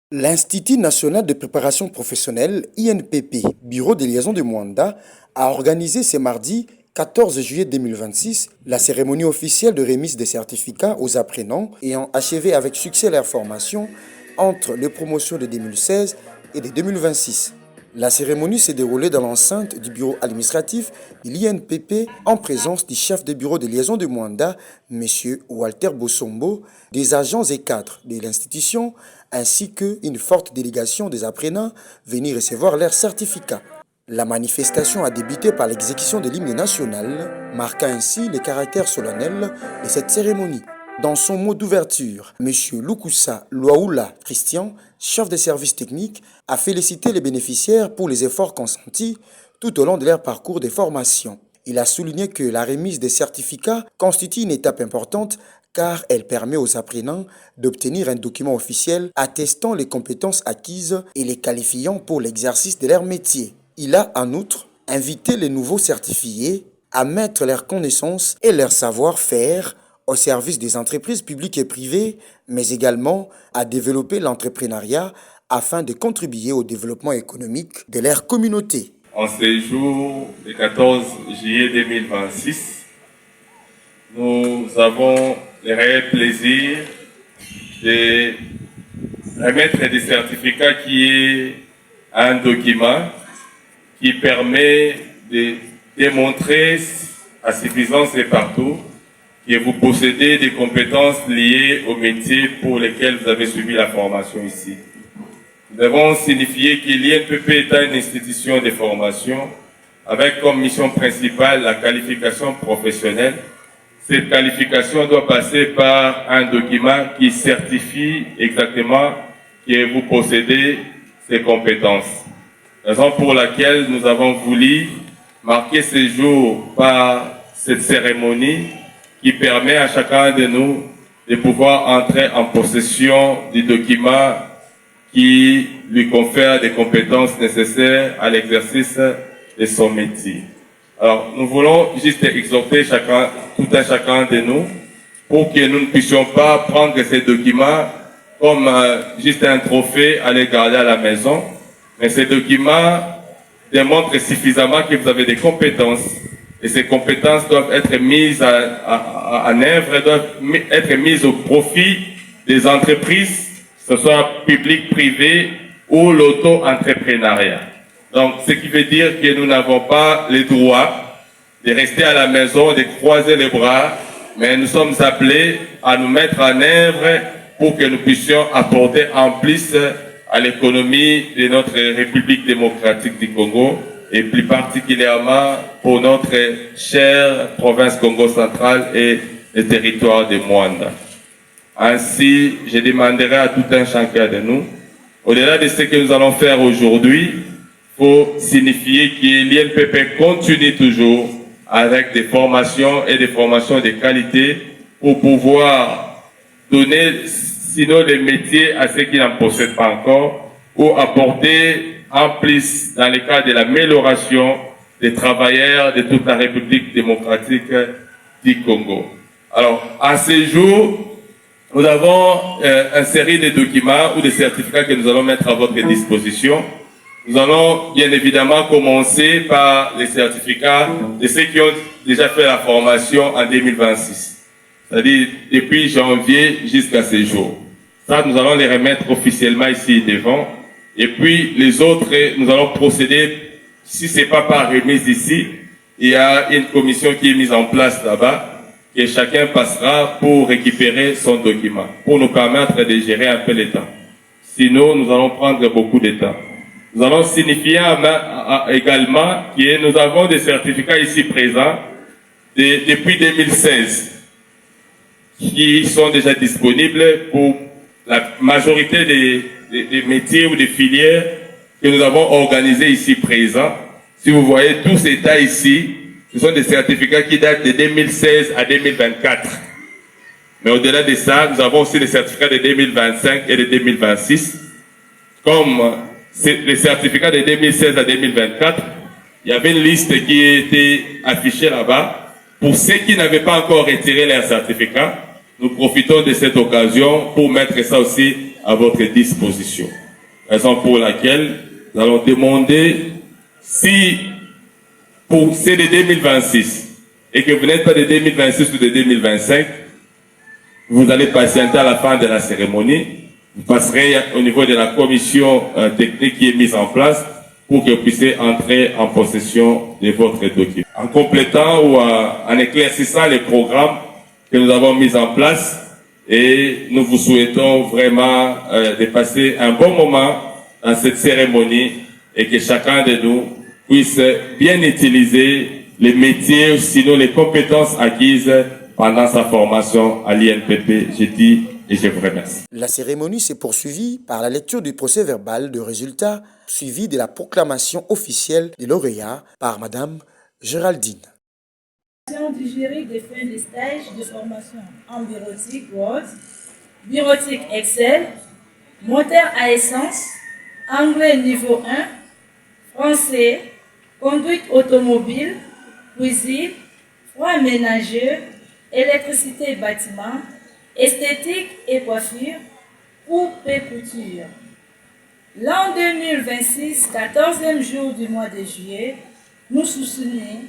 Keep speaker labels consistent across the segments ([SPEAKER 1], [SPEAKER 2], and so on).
[SPEAKER 1] L'Institut national de préparation professionnelle, INPP, Bureau de liaison de Mwanda, a organisé ce mardi 14 juillet 2026 la cérémonie officielle de remise des certificats aux apprenants ayant achevé avec succès leur formation entre les promotions de 2016 et de 2026. La cérémonie s'est déroulée dans l'enceinte du bureau administratif de l'INPP en présence du chef de bureau de liaison de Mwanda, M. Walter Bossombo, des agents et cadres de l'institution, ainsi qu'une forte délégation des apprenants venus recevoir leurs certificats. La manifestation a débuté par l'exécution de l'hymne national, marquant ainsi le caractère solennel de cette cérémonie. Dans son mot d'ouverture, M. Lukusa Luaoula Christian, chef des services techniques, a félicité les bénéficiaires pour les efforts consentis tout au long de leur parcours de formation. Il a souligné que la remise des certificats constitue une étape importante car elle permet aux apprenants d'obtenir un document officiel attestant les compétences acquises et les qualifiant pour l'exercice de leur métier. Il a en outre invité les nouveaux certifiés à mettre leurs connaissances et leur savoir-faire au service des entreprises publiques et privées, mais également à développer l'entrepreneuriat afin de contribuer au développement économique de leur communauté.
[SPEAKER 2] En ce jour du 14 juillet 2026, nous avons le réel plaisir de remettre des certificats qui est un document qui permet de démontrer à suffisance et partout que vous possédez des compétences liées au métier pour lesquels vous avez suivi la formation ici. Nous devons signifier que l'INPP est une institution de formation avec comme mission principale la qualification professionnelle. Cette qualification doit passer par un document qui certifie exactement que vous possédez ces compétences. Raison pour laquelle nous avons voulu marquer ce jour par cette cérémonie qui permet à chacun de nous de pouvoir entrer en possession du document qui lui confère des compétences nécessaires à l'exercice de son métier. Alors, nous voulons juste exhorter tout un chacun de nous pour que nous ne puissions pas prendre ces documents comme juste un trophée à les garder à la maison, mais ces documents démontrent suffisamment que vous avez des compétences et ces compétences doivent être mises en œuvre, doivent être mises au profit des entreprises, que ce soit public, privé ou l'auto-entrepreneuriat. Donc, ce qui veut dire que nous n'avons pas le droit de rester à la maison, de croiser les bras, mais nous sommes appelés à nous mettre en œuvre pour que nous puissions apporter en plus à l'économie de notre République démocratique du Congo et plus particulièrement pour notre chère province Congo centrale et le territoire de Mwanda. Ainsi, je demanderai à tout un chacun de nous, au-delà de ce que nous allons faire aujourd'hui, il faut signifier que l'INPP continue toujours avec des formations et des formations de qualité pour pouvoir donner sinon des métiers à ceux qui n'en possèdent pas encore ou apporter en plus dans le cadre de l'amélioration des travailleurs de toute la République démocratique du Congo. Alors, à ce jour, nous avons une série de documents ou de certificats que nous allons mettre à votre disposition. Nous allons bien évidemment commencer par les certificats de ceux qui ont déjà fait la formation en 2026. C'est-à-dire depuis janvier jusqu'à ce jour. Ça, nous allons les remettre officiellement ici devant. Et puis les autres, nous allons procéder, si ce n'est pas par remise ici, il y a une commission qui est mise en place là-bas, que chacun passera pour récupérer son document, pour nous permettre de gérer un peu le temps. Sinon, nous allons prendre beaucoup de temps. Nous allons signifier également que nous avons des certificats ici présents depuis 2016 qui sont déjà disponibles pour la majorité des métiers ou des filières que nous avons organisés ici présents. Si vous voyez tous ces tas ici, ce sont des certificats qui datent de 2016 à 2024. Mais au-delà de ça, nous avons aussi les certificats de 2025 et de 2026. Comme les certificats de 2016 à 2024, il y avait une liste qui était affichée là-bas. Pour ceux qui n'avaient pas encore retiré leurs certificats, nous profitons de cette occasion pour mettre ça aussi à votre disposition. Raison pour laquelle nous allons demander si pour c'est de 2026 et que vous n'êtes pas de 2026 ou de 2025, vous allez patienter à la fin de la cérémonie. Vous passerez au niveau de la commission technique qui est mise en place pour que vous puissiez entrer en possession de votre document. En complétant ou en éclaircissant les programmes que nous avons mis en place, et nous vous souhaitons vraiment de passer un bon moment dans cette cérémonie et que chacun de nous puisse bien utiliser les métiers, sinon les compétences acquises pendant sa formation à l'INPP. Je dis et je vous remercie.
[SPEAKER 1] La cérémonie s'est poursuivie par la lecture du procès verbal de résultats suivi de la proclamation officielle des lauréats par Madame Géraldine.
[SPEAKER 3] Du jury de fin de stage de formation en bureautique Word, bureautique Excel, moteur à essence, anglais niveau 1, français, conduite automobile, cuisine, froid ménageux, électricité et bâtiment, esthétique et coiffure, coupe et couture. L'an 2026, 14e jour du mois de juillet, nous soutenons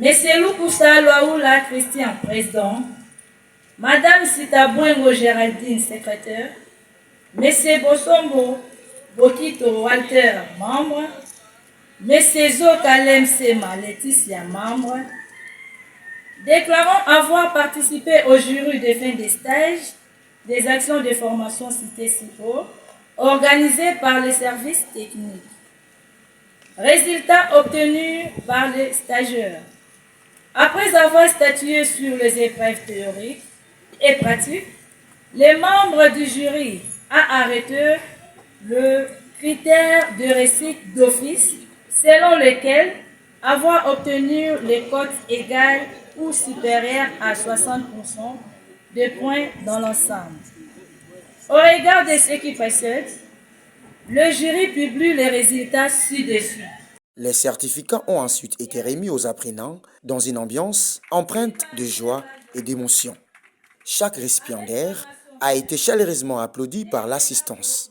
[SPEAKER 3] M. Lukusa Loaoula Christian, président, Madame Sitabwengo Géraldine, secrétaire, M. Bosombo Bokito Walter, membre, M. Zokalem Sema Laetitia, membre, déclarant avoir participé au jury de fin des stages des actions de formation citées ci haut, organisées par les services techniques. Résultats obtenus par les stagiaires. Après avoir statué sur les épreuves théoriques et pratiques, les membres du jury ont arrêté le critère de réussite d'office selon lequel avoir obtenu les cotes égales ou supérieures à 60% de points dans l'ensemble. Au regard de ce qui précède, le jury publie les résultats ci-dessus.
[SPEAKER 1] Les certificats ont ensuite été remis aux apprenants dans une ambiance empreinte de joie et d'émotion. Chaque récipiendaire a été chaleureusement applaudi par l'assistance.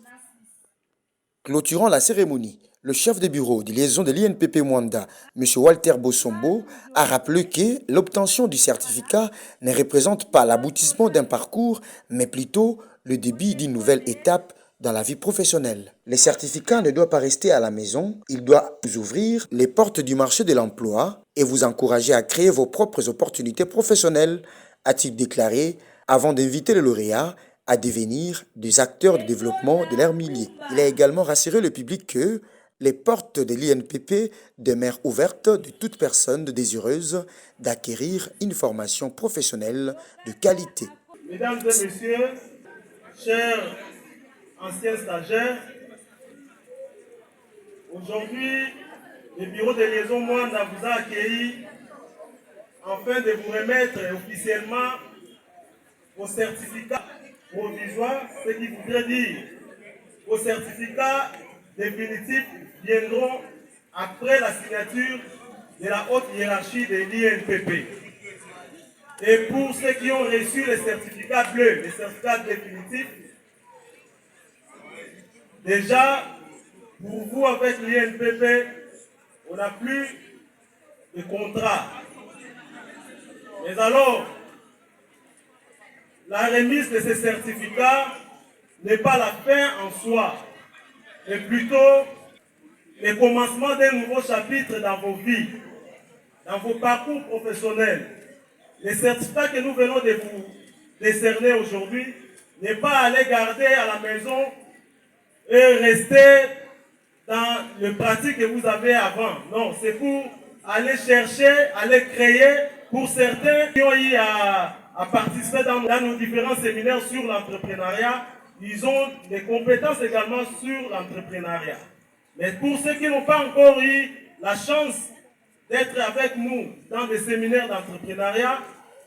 [SPEAKER 1] Clôturant la cérémonie, le chef de bureau de liaison de l'INPP Mwanda, M. Walter Bosombo, a rappelé que l'obtention du certificat ne représente pas l'aboutissement d'un parcours, mais plutôt le début d'une nouvelle étape dans la vie professionnelle. Les certificats ne doivent pas rester à la maison, ils doivent vous ouvrir les portes du marché de l'emploi et vous encourager à créer vos propres opportunités professionnelles, a-t-il déclaré avant d'inviter les lauréats à devenir des acteurs de développement de leur milieu. Il a également rassuré le public que les portes de l'INPP demeurent ouvertes de toute personne désireuse d'acquérir une formation professionnelle de qualité.
[SPEAKER 4] Mesdames et messieurs, chers anciens stagiaires, aujourd'hui, le bureau de liaison Mwanda vous a accueilli afin de vous remettre officiellement vos certificats provisoires, ce qui voudrait dire vos certificats définitifs viendront après la signature de la haute hiérarchie de l'INPP. Et pour ceux qui ont reçu les certificats bleus, les certificats définitifs, déjà, pour vous avec l'INPP, on n'a plus de contrat. Mais alors, la remise de ces certificats n'est pas la fin en soi, mais plutôt le commencement d'un nouveau chapitre dans vos vies, dans vos parcours professionnels. Les certificats que nous venons de vous décerner aujourd'hui n'est pas aller garder à la maison et rester dans les pratiques que vous avez avant. Non, c'est pour aller chercher, aller créer pour certains qui ont eu à participer dans nos différents séminaires sur l'entrepreneuriat. Ils ont des compétences également sur l'entrepreneuriat. Mais pour ceux qui n'ont pas encore eu la chance d'être avec nous dans des séminaires d'entrepreneuriat,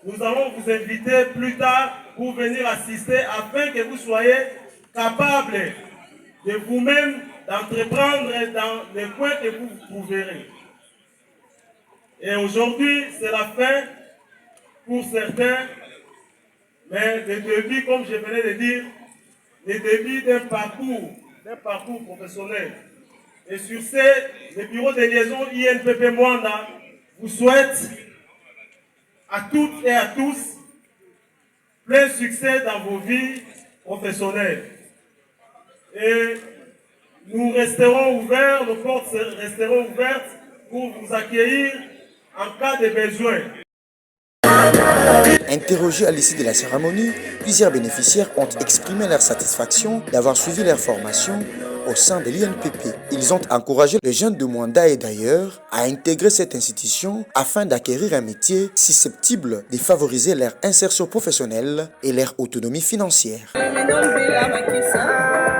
[SPEAKER 4] nous allons vous inviter plus tard pour venir assister afin que vous soyez capables de vous-même d'entreprendre dans les points que vous trouverez. Et aujourd'hui, c'est la fin pour certains, mais le début, comme je venais de dire, le début d'un parcours professionnel. Et sur ce, le bureau de liaison INPP Mwanda vous souhaite à toutes et à tous plein succès dans vos vies professionnelles. Et nous resterons ouverts, nos portes resteront ouvertes pour vous accueillir en cas de besoin.
[SPEAKER 1] Interrogés à l'issue de la cérémonie, plusieurs bénéficiaires ont exprimé leur satisfaction d'avoir suivi leur formation au sein de l'INPP. Ils ont encouragé les jeunes de Mwanda et d'ailleurs à intégrer cette institution afin d'acquérir un métier susceptible de favoriser leur insertion professionnelle et leur autonomie financière.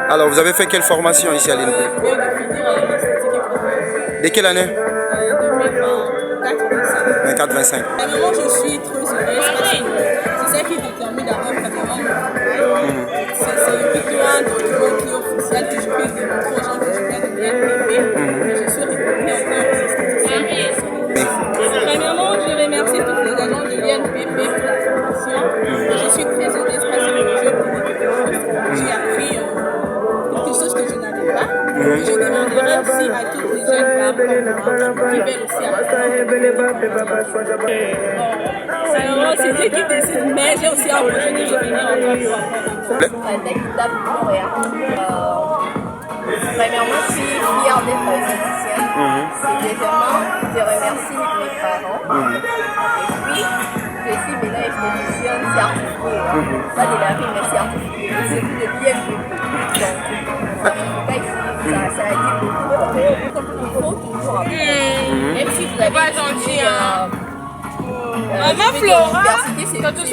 [SPEAKER 1] Alors, vous avez fait quelle formation ici à l'INPP? De quelle année? 24-25.
[SPEAKER 5] Vraiment, je suis trop heureuse parce que c'est ça qui détermine d'avoir vraiment le travail. C'est plutôt un document qui est officiel que je peux démontrer aux gens que je viens de l'INPP. Je suis reconnue en tant qu'assistante. Premièrement, je remercie tous les agents de l'INPP pour la formation. Je suis très heureuse parce que je j'ai appris quelque chose que je n'avais pas. Et je demanderai aussi à tous les jeunes femmes qui veulent aussi alors, c'est Dieu qui décide, mais j'ai aussi un projet de revenir encore
[SPEAKER 6] Premièrement, je suis fière d'être esthéticienne. Deuxièmement, je remercie mes parents. Et puis, je suis maintenant esthéticienne certifiée. Pas de la vie, mais certifiée. Et surtout de l'INPP. Donc, ça a été beaucoup. Comme il faut toujours apprendre. Même si vous avez étudié
[SPEAKER 5] Maman Flora,
[SPEAKER 6] quand tu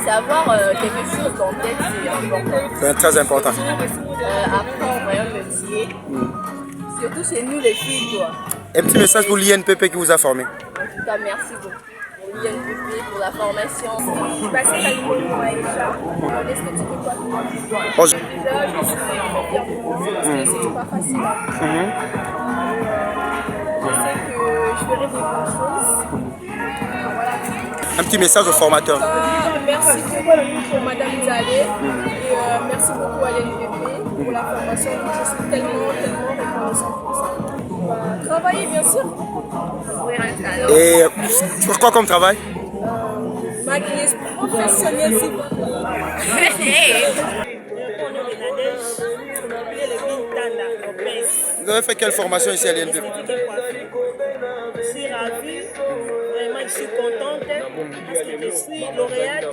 [SPEAKER 6] savoir quelque chose dans tête, c'est important.
[SPEAKER 1] C'est très important.
[SPEAKER 6] Apprendre un métier, surtout chez nous les filles, quoi.
[SPEAKER 1] Un petit message pour l'INPP qui vous a formé.
[SPEAKER 6] En tout cas, merci beaucoup pour l'INPP, pour la formation. Je suis passée à l'Union Aïcha, l'esthétique et quoi. Déjà, je suis très fière de moi parce que c'est pas facile. Je sais que je ferai des bonnes choses.
[SPEAKER 1] Un petit message aux formateurs.
[SPEAKER 5] merci beaucoup pour Madame Zalé et merci beaucoup à l'INPP pour la formation. Je suis tellement reconnaissante pour ça. Travailler, bien sûr.
[SPEAKER 1] Et tu fais quoi comme travail?
[SPEAKER 5] Maquilleuse professionnelle, s'il vous plaît.
[SPEAKER 1] Vous avez fait quelle formation ici à l'INPP?
[SPEAKER 7] Je suis ravie, vraiment je suis contente parce que je suis lauréate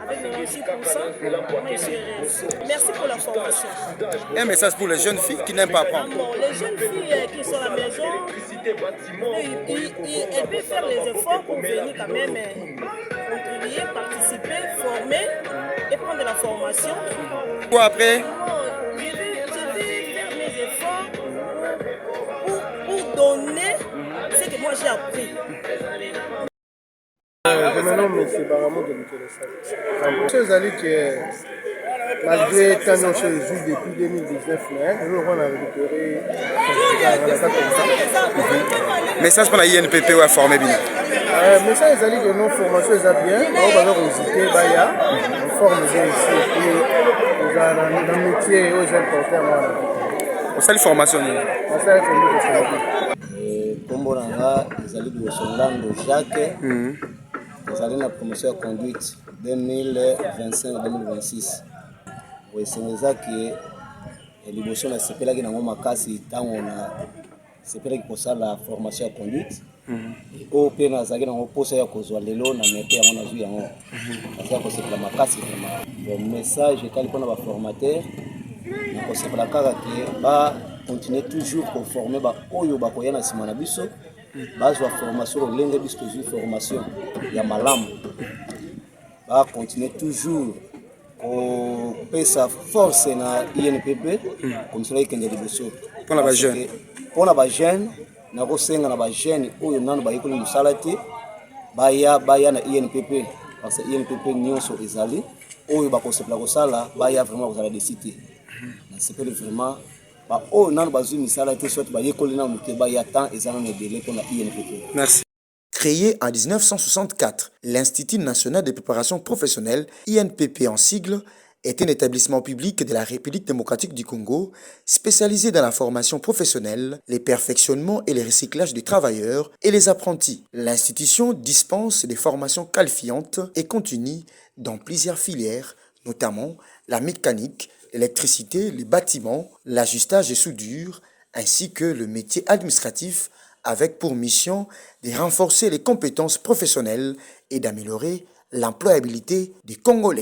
[SPEAKER 7] avec 96%. Je suis heureuse. Merci pour la formation.
[SPEAKER 1] Un message pour les jeunes filles qui n'aiment pas apprendre.
[SPEAKER 7] Les jeunes filles qui sont à la maison, elles peuvent faire les efforts pour venir quand même contribuer, participer, former et prendre la formation.
[SPEAKER 1] Quoi après?
[SPEAKER 7] Je vais faire mes efforts pour donner ce que moi j'ai appris.
[SPEAKER 8] Je me nomme M. Baramo de Moukelesa. Chose allée que malgré tant de choses depuis 2019, nous avons récupéré
[SPEAKER 1] Message pour la INPP à former bien.
[SPEAKER 8] message allé que nos formations sont bien. On va visiter Baya, on forme bien ici. Et dans le métier, aux jeunes porteurs.
[SPEAKER 1] On sait la formation.
[SPEAKER 9] Kombo nanga ezali Bosongando Jacques. Ezali na promotion ya conduite 2025-2026. Oesengeza ke liboso na sepelaki nango makasi ntango na sepelaki kosala formation ya conduite. Oyo mpe nazalaki nango mposa ya kozwa lelo na mete yango nazwi yango. Nazali kosepela makasi vraiment. Message etali mpona baformateur nakosepela kaka ke continuer toujours pour former oyo bakoya na nsima na biso bazwa formation olenge biso tozwi formation ya malamu continuer toujours kopesa force na INPP komisala ekende liboso mpona bajeune nakosenga na bajeune oyo nano bayekoli mosala te baya na INPP parce que INPP nyonso ezali oyo bakosepela kosala baya vraiment kozala desite nasepeli vraiment
[SPEAKER 1] Merci. Créé en 1964, l'Institut national de préparation professionnelle, INPP en sigle, est un établissement public de la République démocratique du Congo spécialisé dans la formation professionnelle, les perfectionnements et le recyclage des travailleurs et les apprentis. L'institution dispense des formations qualifiantes et continues dans plusieurs filières, notamment la mécanique, l'électricité, les bâtiments, l'ajustage et soudure, ainsi que le métier administratif avec pour mission de renforcer les compétences professionnelles et d'améliorer l'employabilité des Congolais.